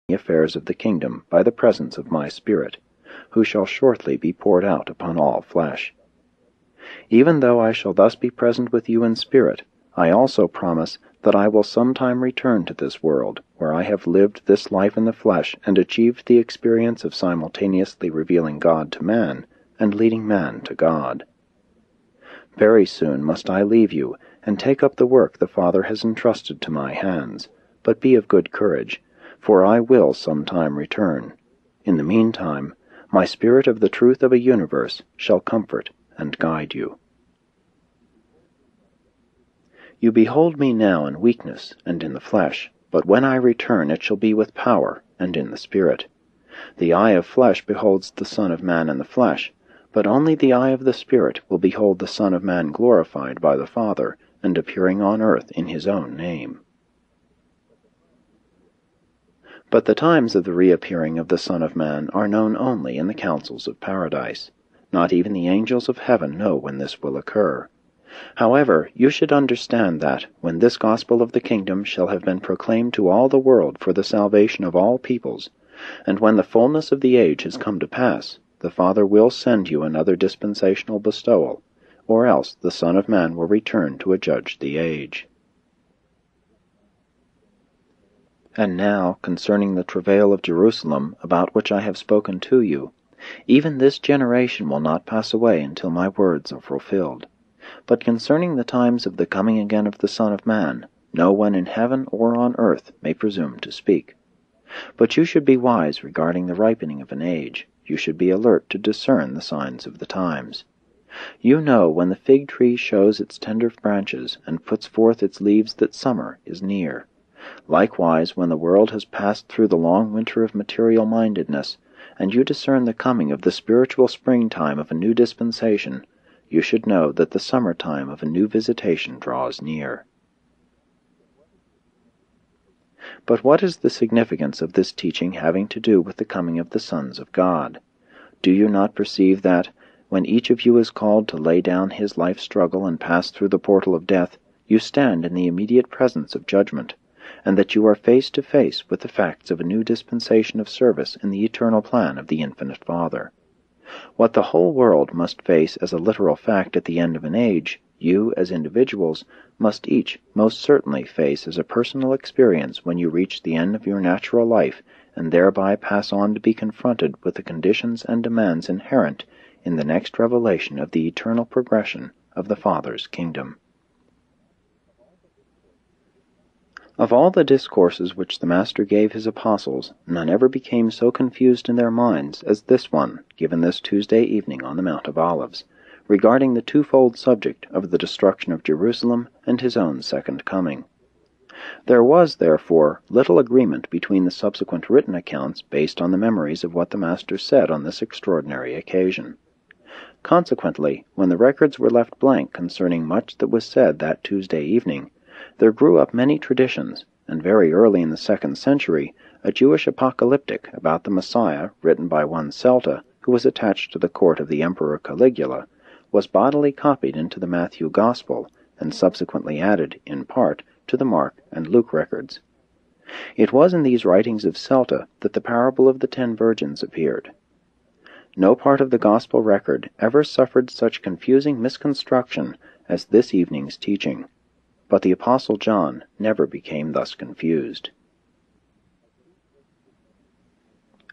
the affairs of the kingdom by the presence of my Spirit, who shall shortly be poured out upon all flesh. Even though I shall thus be present with you in spirit, I also promise that I will sometime return to this world, where I have lived this life in the flesh and achieved the experience of simultaneously revealing God to man and leading man to God. Very soon must I leave you and take up the work the Father has entrusted to my hands, but be of good courage, for I will sometime return. In the meantime, my Spirit of the truth of a universe shall comfort and guide you. You behold me now in weakness and in the flesh, but when I return it shall be with power and in the Spirit. The eye of flesh beholds the Son of Man in the flesh, but only the eye of the Spirit will behold the Son of Man glorified by the Father and appearing on earth in his own name. But the times of the reappearing of the Son of Man are known only in the councils of paradise. Not even the angels of heaven know when this will occur. However, you should understand that, when this gospel of the kingdom shall have been proclaimed to all the world for the salvation of all peoples, and when the fullness of the age has come to pass, the Father will send you another dispensational bestowal, or else the Son of Man will return to adjudge the age. And now, concerning the travail of Jerusalem, about which I have spoken to you, even this generation will not pass away until my words are fulfilled. But concerning the times of the coming again of the Son of Man, no one in heaven or on earth may presume to speak. But you should be wise regarding the ripening of an age. You should be alert to discern the signs of the times. You know when the fig tree shows its tender branches and puts forth its leaves that summer is near. Likewise, when the world has passed through the long winter of material-mindedness, and you discern the coming of the spiritual springtime of a new dispensation, you should know that the summertime of a new visitation draws near. But what is the significance of this teaching having to do with the coming of the sons of God? Do you not perceive that, when each of you is called to lay down his life struggle and pass through the portal of death, you stand in the immediate presence of judgment, and that you are face to face with the facts of a new dispensation of service in the eternal plan of the infinite Father? What the whole world must face as a literal fact at the end of an age, you, as individuals, must each most certainly face as a personal experience when you reach the end of your natural life and thereby pass on to be confronted with the conditions and demands inherent in the next revelation of the eternal progression of the Father's kingdom. Of all the discourses which the Master gave his apostles, none ever became so confused in their minds as this one, given this Tuesday evening on the Mount of Olives, regarding the twofold subject of the destruction of Jerusalem and his own second coming. There was, therefore, little agreement between the subsequent written accounts based on the memories of what the Master said on this extraordinary occasion. Consequently, when the records were left blank concerning much that was said that Tuesday evening, there grew up many traditions, and very early in the 2nd century, a Jewish apocalyptic about the Messiah, written by one Celta, who was attached to the court of the Emperor Caligula, was bodily copied into the Matthew Gospel, and subsequently added, in part, to the Mark and Luke records. It was in these writings of Celta that the parable of the 10 virgins appeared. No part of the Gospel record ever suffered such confusing misconstruction as this evening's teaching. But the Apostle John never became thus confused.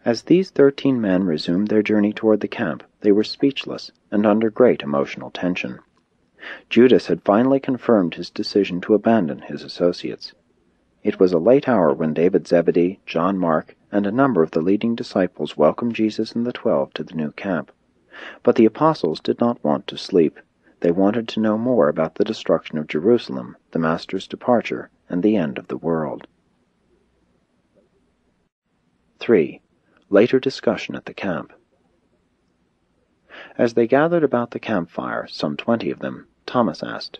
As these 13 men resumed their journey toward the camp, they were speechless and under great emotional tension. Judas had finally confirmed his decision to abandon his associates. It was a late hour when David Zebedee, John Mark, and a number of the leading disciples welcomed Jesus and the 12 to the new camp. But the apostles did not want to sleep. They wanted to know more about the destruction of Jerusalem, the Master's departure, and the end of the world. 3. Later discussion at the camp. As they gathered about the campfire, some 20 of them, Thomas asked,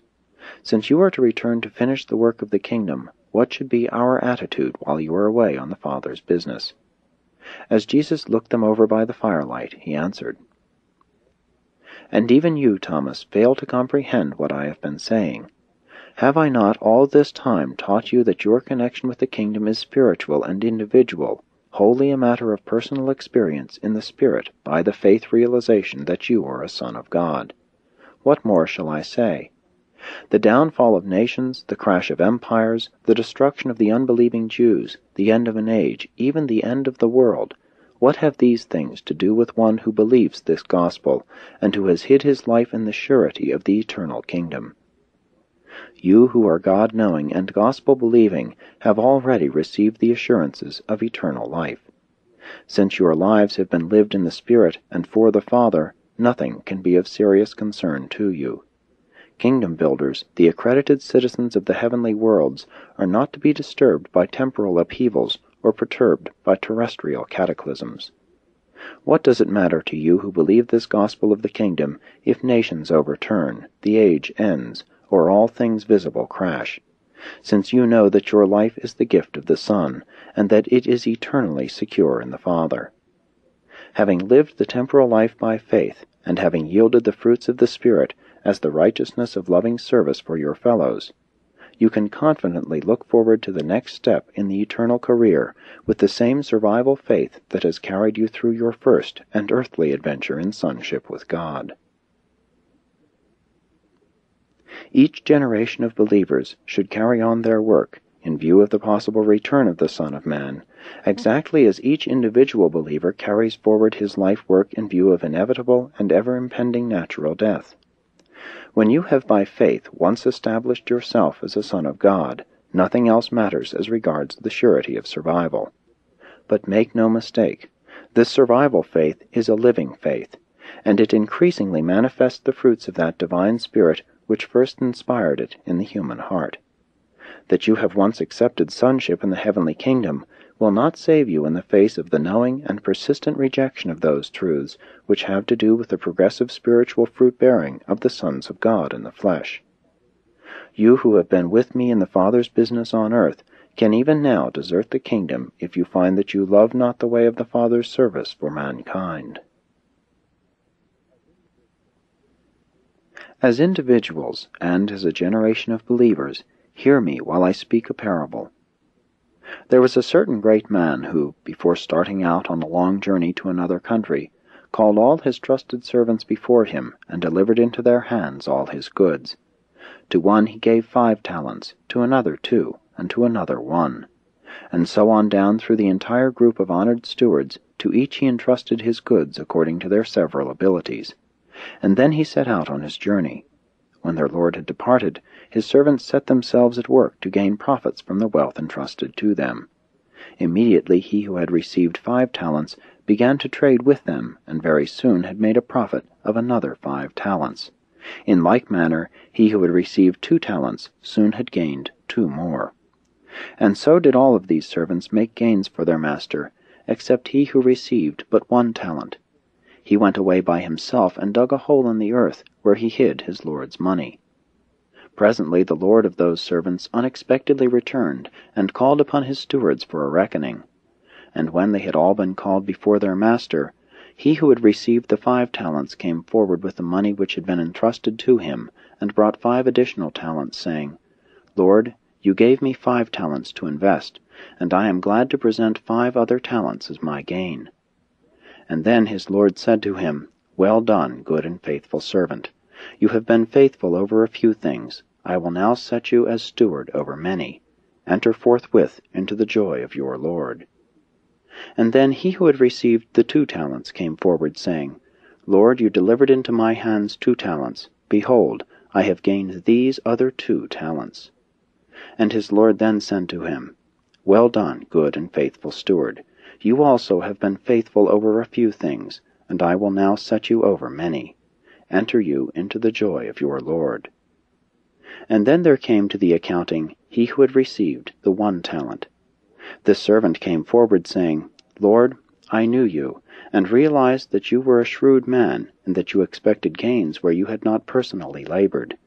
"Since you are to return to finish the work of the kingdom, what should be our attitude while you are away on the Father's business?" As Jesus looked them over by the firelight, he answered, "And even you, Thomas, fail to comprehend what I have been saying. Have I not all this time taught you that your connection with the kingdom is spiritual and individual, wholly a matter of personal experience in the Spirit by the faith realization that you are a son of God. What more shall I say? The downfall of nations, the crash of empires, the destruction of the unbelieving Jews, the end of an age, even the end of the world, what have these things to do with one who believes this gospel, and who has hid his life in the surety of the eternal kingdom? You who are God-knowing and gospel-believing have already received the assurances of eternal life. Since your lives have been lived in the Spirit and for the Father, nothing can be of serious concern to you. Kingdom builders, the accredited citizens of the heavenly worlds, are not to be disturbed by temporal upheavals or perturbed by terrestrial cataclysms. What does it matter to you who believe this gospel of the kingdom if nations overturn, the age ends, or all things visible crash, since you know that your life is the gift of the Son, and that it is eternally secure in the Father? Having lived the temporal life by faith, and having yielded the fruits of the Spirit as the righteousness of loving service for your fellows, you can confidently look forward to the next step in the eternal career with the same survival faith that has carried you through your first and earthly adventure in sonship with God. Each generation of believers should carry on their work, in view of the possible return of the Son of Man, exactly as each individual believer carries forward his life work in view of inevitable and ever-impending natural death. When you have by faith once established yourself as a son of God, nothing else matters as regards the surety of survival. But make no mistake, this survival faith is a living faith, and it increasingly manifests the fruits of that divine Spirit which first inspired it in the human heart. That you have once accepted sonship in the heavenly kingdom will not save you in the face of the knowing and persistent rejection of those truths which have to do with the progressive spiritual fruit-bearing of the sons of God in the flesh. You who have been with me in the Father's business on earth can even now desert the kingdom if you find that you love not the way of the Father's service for mankind. As individuals, and as a generation of believers, hear me while I speak a parable. There was a certain great man who, before starting out on a long journey to another country, called all his trusted servants before him, and delivered into their hands all his goods. To one he gave 5 talents, to another 2, and to another 1. And so on down through the entire group of honored stewards, to each he entrusted his goods according to their several abilities. And then he set out on his journey. When their lord had departed, his servants set themselves at work to gain profits from the wealth entrusted to them. Immediately he who had received 5 talents began to trade with them, and very soon had made a profit of another 5 talents. In like manner, he who had received 2 talents soon had gained 2 more. And so did all of these servants make gains for their master, except he who received but 1 talent. He went away by himself and dug a hole in the earth, where he hid his lord's money. Presently the lord of those servants unexpectedly returned, and called upon his stewards for a reckoning. And when they had all been called before their master, he who had received the 5 talents came forward with the money which had been entrusted to him, and brought 5 additional talents, saying, Lord, you gave me 5 talents to invest, and I am glad to present 5 other talents as my gain. And then his lord said to him, Well done, good and faithful servant. You have been faithful over a few things. I will now set you as steward over many. Enter forthwith into the joy of your Lord. And then he who had received the 2 talents came forward, saying, Lord, you delivered into my hands 2 talents. Behold, I have gained these other 2 talents. And his lord then said to him, Well done, good and faithful steward. You also have been faithful over a few things, and I will now set you over many. Enter you into the joy of your Lord. And then there came to the accounting he who had received the 1 talent. This servant came forward, saying, Lord, I knew you, and realized that you were a shrewd man, and that you expected gains where you had not personally labored.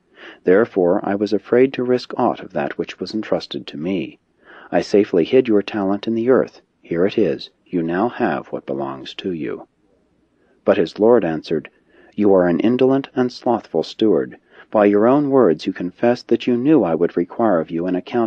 Therefore I was afraid to risk aught of that which was entrusted to me. I safely hid your talent in the earth. Here it is. You now have what belongs to you. But his lord answered, You are an indolent and slothful steward. By your own words you confessed that you knew I would require of you an accounting